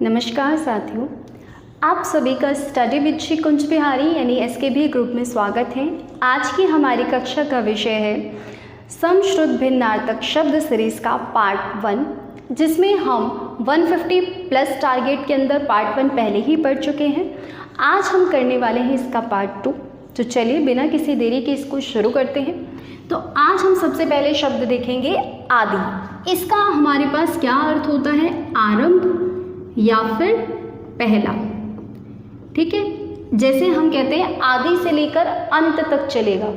नमस्कार साथियों, आप सभी का स्टडी विद श्री कुंज बिहारी यानी SKB ग्रुप में स्वागत है। आज की हमारी कक्षा का विषय है समश्रुत भिन्नार्थक शब्द सीरीज का पार्ट 1, जिसमें हम 150 प्लस टारगेट के अंदर पार्ट 1 पहले ही पढ़ चुके हैं। आज हम करने वाले हैं इसका पार्ट 2। तो चलिए बिना किसी देरी के इसको शुरू करते हैं। तो आज हम सबसे पहले शब्द देखेंगे आदि। इसका हमारे पास क्या अर्थ होता है? आरंभ या फिर पहला। ठीक है, जैसे हम कहते हैं आदि से लेकर अंत तक चलेगा,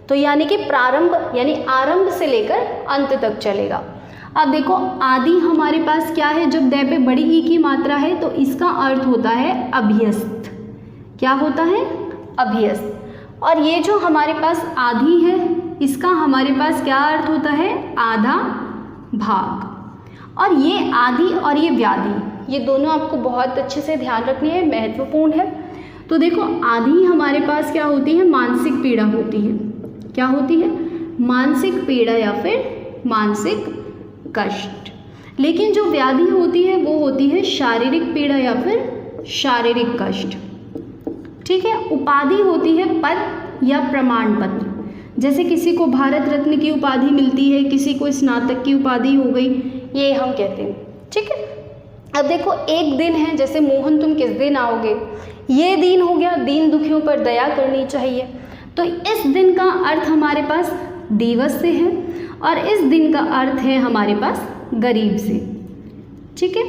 तो यानी कि प्रारंभ यानी आरंभ से लेकर अंत तक चलेगा। अब देखो आदि हमारे पास क्या है? जब दै पे बड़ी ई की मात्रा है तो इसका अर्थ होता है अभ्यस्त। क्या होता है? अभ्यस्त। और ये जो हमारे पास आदि है, इसका हमारे पास क्या अर्थ होता है? आधा भाग। और ये आदि और ये व्याधि, ये दोनों आपको बहुत अच्छे से ध्यान रखनी है, महत्वपूर्ण है। तो देखो आदि हमारे पास क्या होती है? मानसिक पीड़ा होती है। क्या होती है? मानसिक पीड़ा या फिर मानसिक कष्ट। लेकिन जो व्याधि होती है वो होती है शारीरिक पीड़ा या फिर शारीरिक कष्ट। ठीक है। उपाधि होती है पद या प्रमाण पत्र। जैसे किसी को भारत रत्न की उपाधि मिलती है, किसी को स्नातक की उपाधि हो गई, ये हम कहते हैं। ठीक है। अब देखो एक दिन है, जैसे मोहन तुम किस दिन आओगे, ये दिन हो गया दीन दुखियों पर दया करनी चाहिए। तो इस दिन का अर्थ हमारे पास दिवस से है और इस दिन का अर्थ है हमारे पास गरीब से। ठीक है।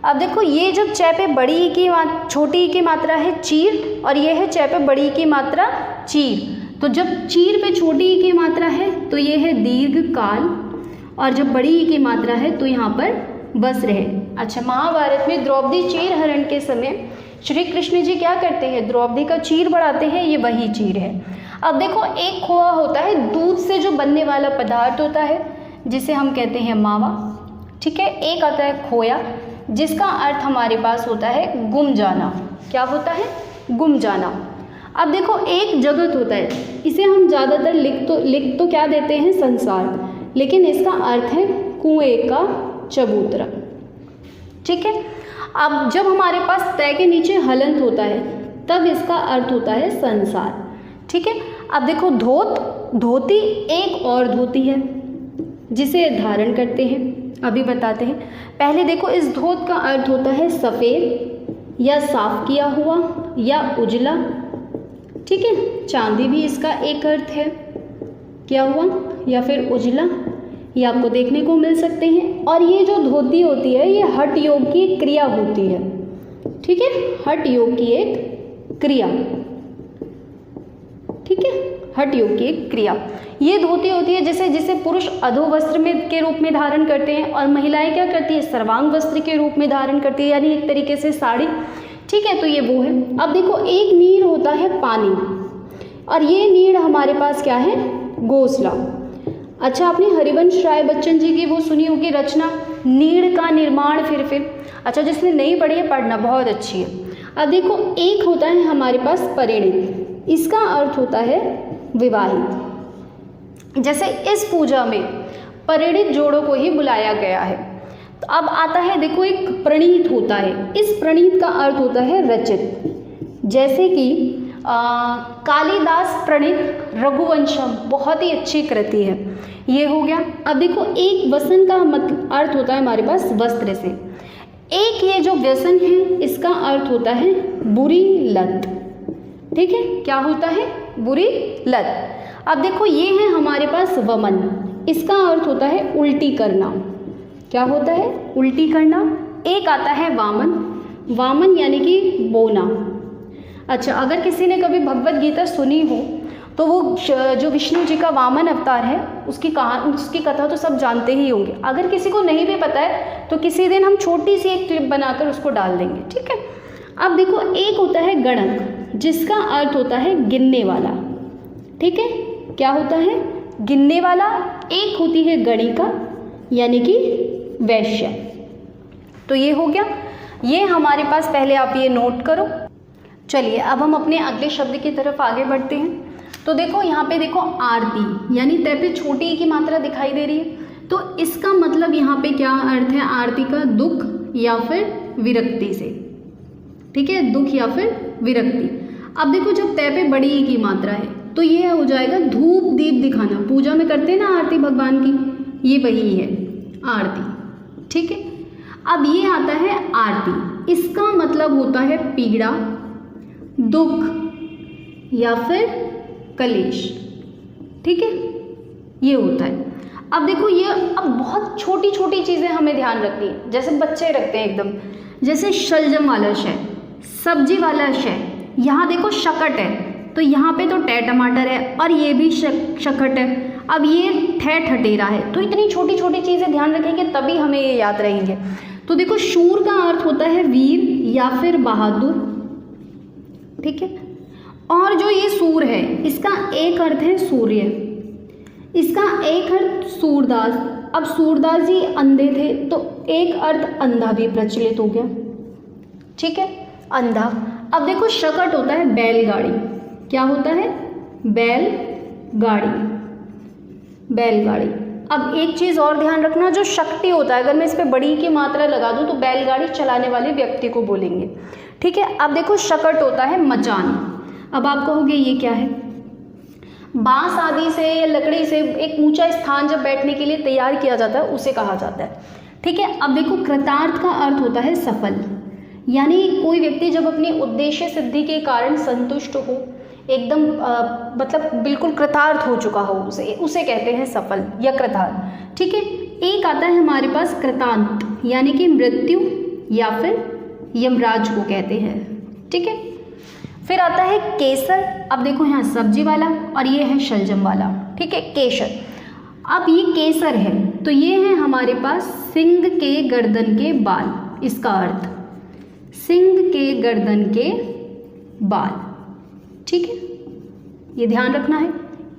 अब देखो ये जब चै पे बड़ी ई की छोटी ई की मात्रा है चीर, और ये है चै पे बड़ी ई की मात्रा चीर। तो जब चीर पे छोटी ई की मात्रा है तो ये है दीर्घ काल, और जब बड़ी ई की मात्रा है तो यहाँ पर बस रहे। अच्छा, महाभारत में द्रौपदी चीर हरण के समय श्री कृष्ण जी क्या करते हैं? द्रौपदी का चीर बढ़ाते हैं, ये वही चीर है। अब देखो एक खोआ होता है, दूध से जो बनने वाला पदार्थ होता है जिसे हम कहते हैं मावा। ठीक है। एक आता है खोया, जिसका अर्थ हमारे पास होता है गुम जाना। क्या होता है? गुम जाना। अब देखो एक जगत होता है, इसे हम ज़्यादातर लिख तो क्या देते हैं? संसार, लेकिन इसका अर्थ है कुएं का चबूतरा। ठीक है। अब जब हमारे पास तय के नीचे हलंत होता है तब इसका अर्थ होता है संसार। ठीक है। अब देखो धोती एक और धोती है जिसे धारण करते हैं, अभी बताते हैं। पहले देखो इस धोत का अर्थ होता है सफ़ेद या साफ किया हुआ या उजला। ठीक है। चांदी भी इसका एक अर्थ है, क्या हुआ? या फिर उजला, ये आपको देखने को मिल सकते हैं। और ये जो धोती होती है ये हठ योग की क्रिया होती है। ठीक है। हठ योग की एक क्रिया। ठीक है। हठ योग की एक क्रिया ये धोती होती है, जिसे पुरुष अधोवस्त्र में के रूप में धारण करते हैं और महिलाएं क्या करती है? सर्वांग वस्त्र के रूप में धारण करती है, यानी एक तरीके से साड़ी। ठीक है। तो ये वो है। अब देखो एक नीड़ होता है पानी, और ये नीड़ हमारे पास क्या है? घोंसला। अच्छा, आपने हरिवंश राय बच्चन जी की वो सुनी होगी रचना नीड़ का निर्माण फिर। अच्छा, जिसने नहीं पढ़ी है पढ़ना, बहुत अच्छी है। अब देखो एक होता है हमारे पास परिणित, इसका अर्थ होता है विवाहित। जैसे इस पूजा में परिणित जोड़ों को ही बुलाया गया है। तो अब आता है देखो एक प्रणीत होता है, इस प्रणीत का अर्थ होता है रचित। जैसे कि कालिदास प्रणीत रघुवंशम, बहुत ही अच्छी कृति है, ये हो गया। अब देखो एक वसन का मतलब अर्थ होता है हमारे पास वस्त्र से। एक ये जो व्यसन है इसका अर्थ होता है बुरी लत। ठीक है। क्या होता है? बुरी लत। अब देखो ये है हमारे पास वमन, इसका अर्थ होता है उल्टी करना। क्या होता है? उल्टी करना। एक आता है वामन, वामन यानी कि बोना। अच्छा, अगर किसी ने कभी भगवत गीता सुनी हो तो वो जो विष्णु जी का वामन अवतार है उसकी कथा तो सब जानते ही होंगे। अगर किसी को नहीं भी पता है तो किसी दिन हम छोटी सी एक क्लिप बनाकर उसको डाल देंगे। ठीक है। अब देखो एक होता है गणक, जिसका अर्थ होता है गिनने वाला। ठीक है। क्या होता है? गिनने वाला। एक होती है गणिका यानी कि वैश्य। तो ये हो गया, ये हमारे पास पहले आप ये नोट करो। चलिए अब हम अपने अगले शब्द की तरफ आगे बढ़ते हैं। तो देखो यहाँ पे देखो आरती, यानी तय पे छोटी की मात्रा दिखाई दे रही है। तो इसका मतलब यहाँ पे क्या अर्थ है? आरती का दुख या फिर विरक्ति से। ठीक है, दुख या फिर विरक्ति। अब देखो जब तय पे बड़ी ई की मात्रा है तो ये हो जाएगा धूप दीप दिखाना। पूजा में करते हैं ना आरती भगवान की, ये वही है आरती। ठीक है, अब ये आता है आरती, इसका मतलब होता है पीड़ा, दुख या फिर कलेश। ठीक है, ये होता है। अब देखो ये अब बहुत छोटी छोटी चीज़ें हमें ध्यान रखनी है, जैसे बच्चे रखते हैं एकदम, जैसे शलजम वाला शय, सब्जी वाला शय, यहाँ देखो शकट है तो यहाँ पे तो टै टमाटर है और ये भी शकट है, अब ये ठै ठटेरा है। तो इतनी छोटी छोटी चीज़ें ध्यान रखेंगे तभी हमें ये याद रहेंगे। तो देखो शूर का अर्थ होता है वीर या फिर बहादुर। ठीक है, और जो ये सूर है इसका एक अर्थ है सूर्य, इसका एक अर्थ सूरदास। अब सूरदास जी अंधे थे तो एक अर्थ अंधा भी प्रचलित हो गया। ठीक है, अंधा। अब देखो शकट होता है बैलगाड़ी, क्या होता है? बैलगाड़ी, बैलगाड़ी। अब एक चीज़ और ध्यान रखना, जो शक्ति होता है अगर मैं इस पर बड़ी की मात्रा लगा दूं तो बैलगाड़ी चलाने वाले व्यक्ति को बोलेंगे। ठीक है, अब देखो शकट होता है मचान। अब आप कहोगे ये क्या है? बांस आदि से या लकड़ी से एक ऊंचा स्थान जब बैठने के लिए तैयार किया जाता है उसे कहा जाता है। ठीक है, अब देखो कृतार्थ का अर्थ होता है सफल, यानी कोई व्यक्ति जब अपनी उद्देश्य सिद्धि के कारण संतुष्ट हो, एकदम मतलब बिल्कुल कृतार्थ हो चुका हो, उसे कहते हैं सफल या कृतार्थ। ठीक है, एक आता है हमारे पास कृतांत, यानी कि मृत्यु या फिर यमराज को कहते हैं। ठीक है, फिर आता है केसर। अब देखो यहाँ सब्जी वाला और ये है शलजम वाला। ठीक है, केसर। अब ये केसर है तो ये है हमारे पास सिंह के गर्दन के बाल, इसका अर्थ सिंह के गर्दन के बाल। ठीक है, ये ध्यान रखना है।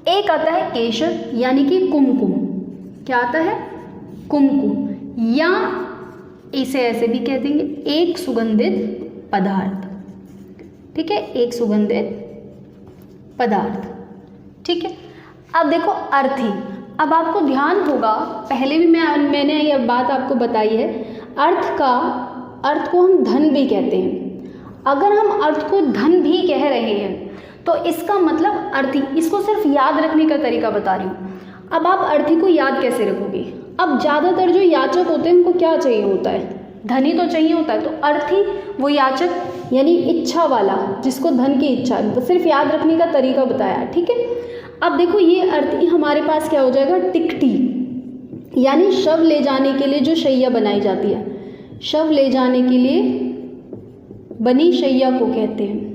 एक आता है केशर यानी कि कुमकुम, क्या आता है? कुमकुम, या इसे ऐसे भी कह देंगे एक सुगंधित पदार्थ। ठीक है, एक सुगंधित पदार्थ। ठीक है, अब देखो अर्थी। अब आपको ध्यान होगा, पहले भी मैंने ये बात आपको बताई है, अर्थ को हम धन भी कहते हैं। अगर हम अर्थ को धन भी कह रहे हैं तो इसका मतलब अर्थी। इसको सिर्फ याद रखने का तरीका बता रही हूँ। अब आप अर्थी को याद कैसे रखोगे? अब ज़्यादातर जो याचक होते हैं उनको क्या चाहिए होता है? धन ही तो चाहिए होता है। तो अर्थी वो याचक यानी इच्छा वाला, जिसको धन की इच्छा, तो सिर्फ याद रखने का तरीका बताया। ठीक है, अब देखो ये अर्थी हमारे पास क्या हो जाएगा? टिकटी, यानी शव ले जाने के लिए जो शैया बनाई जाती है, शव ले जाने के लिए बनी शैया को कहते हैं,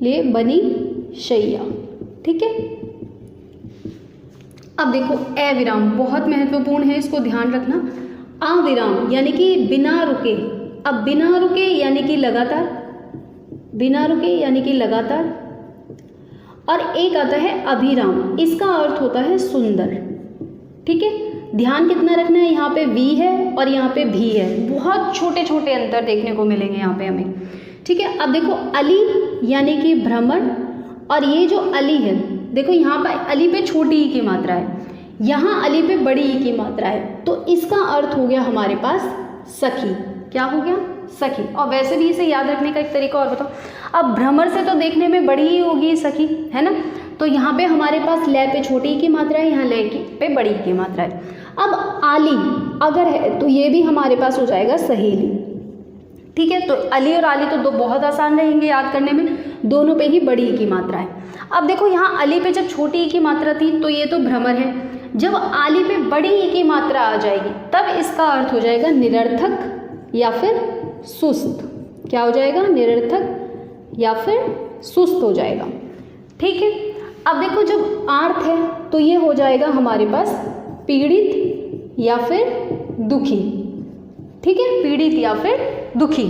ले बनी शैया। ठीक है, अब देखो ए विराम बहुत महत्वपूर्ण है, इसको ध्यान रखना। आ विराम यानी कि बिना रुके। अब बिना रुके यानी कि लगातार, बिना रुके यानी कि लगातार। और एक आता है अभिराम, इसका अर्थ होता है सुंदर। ठीक है, ध्यान कितना रखना है, यहाँ पे वी है और यहाँ पे भी है, बहुत छोटे छोटे अंतर देखने को मिलेंगे यहाँ पे हमें। ठीक है, अब देखो अली यानी कि भ्रमण, और ये जो अली है देखो यहाँ पे अली पे छोटी ई की मात्रा है, यहाँ अली पे बड़ी ई की मात्रा है, तो इसका अर्थ हो गया हमारे पास सखी। क्या हो गया? सखी। और वैसे भी इसे याद रखने का एक तरीका और बताओ। अब भ्रमर से तो देखने में बड़ी ही होगी सखी, है ना? तो यहाँ पे हमारे पास लय पे छोटी ई की मात्रा है, यहाँ लय पे बड़ी ई की मात्रा है। अब आली अगर है तो ये भी हमारे पास हो जाएगा सहेली। ठीक है, तो अली और आली तो दो बहुत आसान रहेंगे याद करने में, दोनों पे ही बड़ी ई की मात्रा है। अब देखो यहाँ अली पे जब छोटी ई की मात्रा थी तो ये तो भ्रमर है, जब आली पे बड़ी ई की मात्रा आ जाएगी तब इसका अर्थ हो जाएगा निरर्थक या फिर सुस्त। क्या हो जाएगा? निरर्थक या फिर सुस्त हो जाएगा। ठीक है, अब देखो जब आर्थ है तो ये हो जाएगा हमारे पास पीड़ित या फिर दुखी। ठीक है, पीड़ित या फिर दुखी।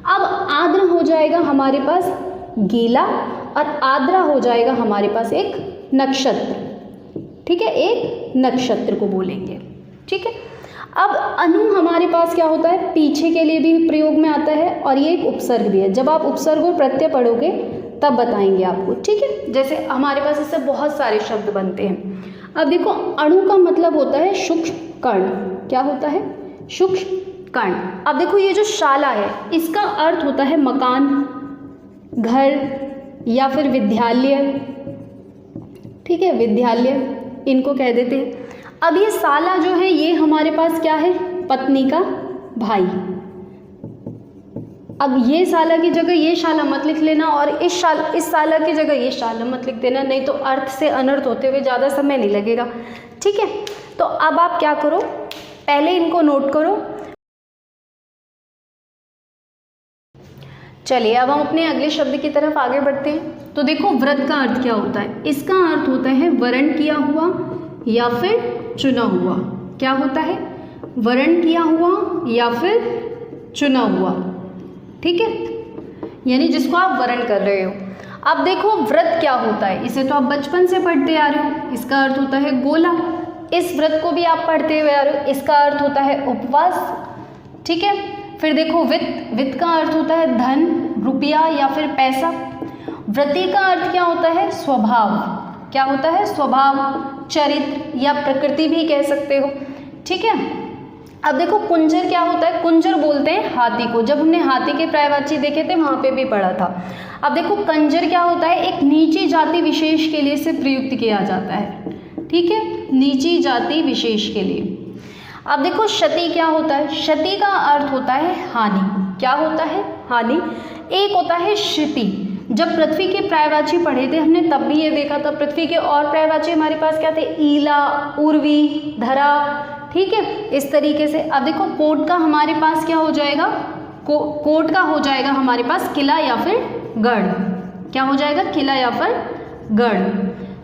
अब आद्र हो जाएगा हमारे पास गीला, और आद्रा हो जाएगा हमारे पास एक नक्षत्र। ठीक है, एक नक्षत्र को बोलेंगे। ठीक है, अब अनु हमारे पास क्या होता है? पीछे के लिए भी प्रयोग में आता है और ये एक उपसर्ग भी है। जब आप उपसर्ग और प्रत्यय पढ़ोगे तब बताएंगे आपको। ठीक है, जैसे हमारे पास इससे बहुत सारे शब्द बनते हैं। अब देखो अणु का मतलब होता है सूक्ष्म कण। क्या होता है? सूक्ष्म कर्ण। अब देखो ये जो शाला है इसका अर्थ होता है मकान, घर या फिर विद्यालय, ठीक है, विद्यालय इनको कह देते हैं। अब ये साला जो है ये हमारे पास क्या है, पत्नी का भाई। अब ये साला की जगह ये शाला मत लिख लेना और इस साला की जगह ये शाला मत लिख देना, नहीं तो अर्थ से अनर्थ होते हुए ज़्यादा समय नहीं लगेगा, ठीक है। तो अब आप क्या करो, पहले इनको नोट करो। चलिए अब हम अपने अगले शब्द की तरफ आगे बढ़ते हैं। तो देखो व्रत का अर्थ क्या होता है, इसका अर्थ होता है वर्ण किया हुआ या फिर चुना हुआ। क्या होता है, वर्ण किया हुआ या फिर चुना हुआ, ठीक है, यानी जिसको आप वर्ण कर रहे हो। अब देखो व्रत क्या होता है, इसे तो आप बचपन से पढ़ते आ रहे हो, इसका अर्थ होता है गोला। इस व्रत को भी आप पढ़ते हुए आ रहे हो, इसका अर्थ होता है उपवास, ठीक है। फिर देखो वित्त का अर्थ होता है धन, रुपया या फिर पैसा। व्रती का अर्थ क्या होता है, स्वभाव। क्या होता है, स्वभाव, चरित्र या प्रकृति भी कह सकते हो, ठीक है। अब देखो कुंजर क्या होता है, कुंजर बोलते हैं हाथी को, जब हमने हाथी के पर्यायवाची देखे थे वहाँ पे भी पढ़ा था। अब देखो कंजर क्या होता है, एक नीची जाति विशेष के लिए इसे प्रयुक्त किया जाता है, ठीक है, नीची जाति विशेष के लिए। अब देखो क्षति क्या होता है, क्षति का अर्थ होता है हानि। क्या होता है, हानि। एक होता है क्षिति, जब पृथ्वी के पर्यायवाची पढ़े थे हमने तब भी ये देखा था। पृथ्वी के और पर्यायवाची हमारे पास क्या थे, ईला, उर्वी, धरा, ठीक है, इस तरीके से। अब देखो कोट का हमारे पास क्या हो जाएगा, कोट का हो जाएगा हमारे पास किला या फिर गढ़। क्या हो जाएगा, किला या फिर गढ़।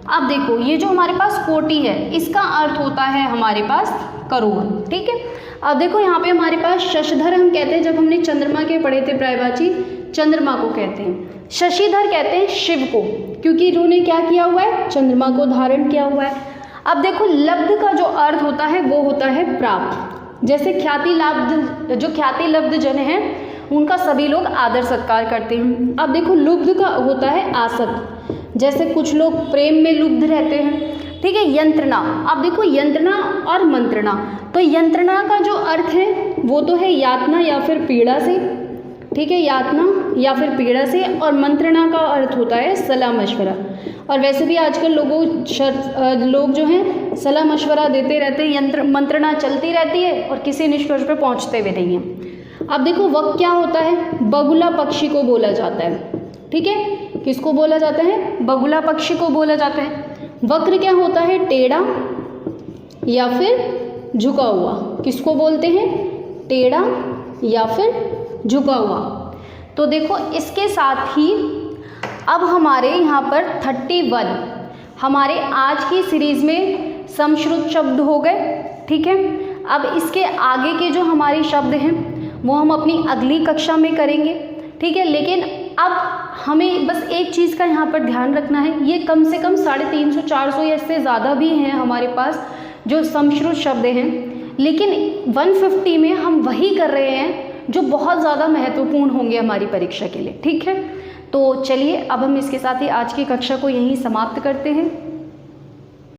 अब देखो ये जो हमारे पास कोटि है इसका अर्थ होता है हमारे पास करोड़, ठीक है। अब देखो यहाँ पे हमारे पास शशधर हम कहते हैं, जब हमने चंद्रमा के पढ़े थे पर्यायवाची, चंद्रमा को कहते हैं। शशिधर कहते हैं शिव को, क्योंकि इन्होंने क्या किया हुआ है, चंद्रमा को धारण किया हुआ है। अब देखो लब्ध का जो अर्थ होता है वो होता है प्राप्त। जैसे जो ख्याति लब्ध जन हैं उनका सभी लोग आदर सत्कार करते हैं। अब देखो लुब्ध का होता है आसक्त, जैसे कुछ लोग प्रेम में लुब्ध रहते हैं, ठीक है। यंत्रणा, अब देखो यंत्रणा और मंत्रणा, तो यंत्रणा का जो अर्थ है वो तो है यातना या फिर पीड़ा से, ठीक है, यातना या फिर पीड़ा से। और मंत्रणा का अर्थ होता है सलाह मशवरा। और वैसे भी आजकल लोग जो हैं सलाह मशवरा देते रहते हैं, मंत्रणा चलती रहती है और किसी निष्कर्ष पर पहुंचते हुए नहीं हैं। अब देखो वक्त क्या होता है, बगुला पक्षी को बोला जाता है, ठीक है, किसको बोला जाता है, बगुला पक्षी को बोला जाता है। वक्र क्या होता है, टेढ़ा या फिर झुका हुआ, किसको बोलते हैं, टेढ़ा या फिर झुका हुआ। तो देखो इसके साथ ही अब हमारे यहाँ पर 31 हमारे आज की सीरीज में समश्रुत शब्द हो गए, ठीक है। अब इसके आगे के जो हमारे शब्द हैं वो हम अपनी अगली कक्षा में करेंगे, ठीक है। लेकिन अब हमें बस एक चीज़ का यहाँ पर ध्यान रखना है, ये कम से कम 350-400 या इससे ज़्यादा भी हैं हमारे पास जो समश्रुत शब्द हैं, लेकिन 150 में हम वही कर रहे हैं जो बहुत ज़्यादा महत्वपूर्ण होंगे हमारी परीक्षा के लिए, ठीक है। तो चलिए अब हम इसके साथ ही आज की कक्षा को यहीं समाप्त करते हैं।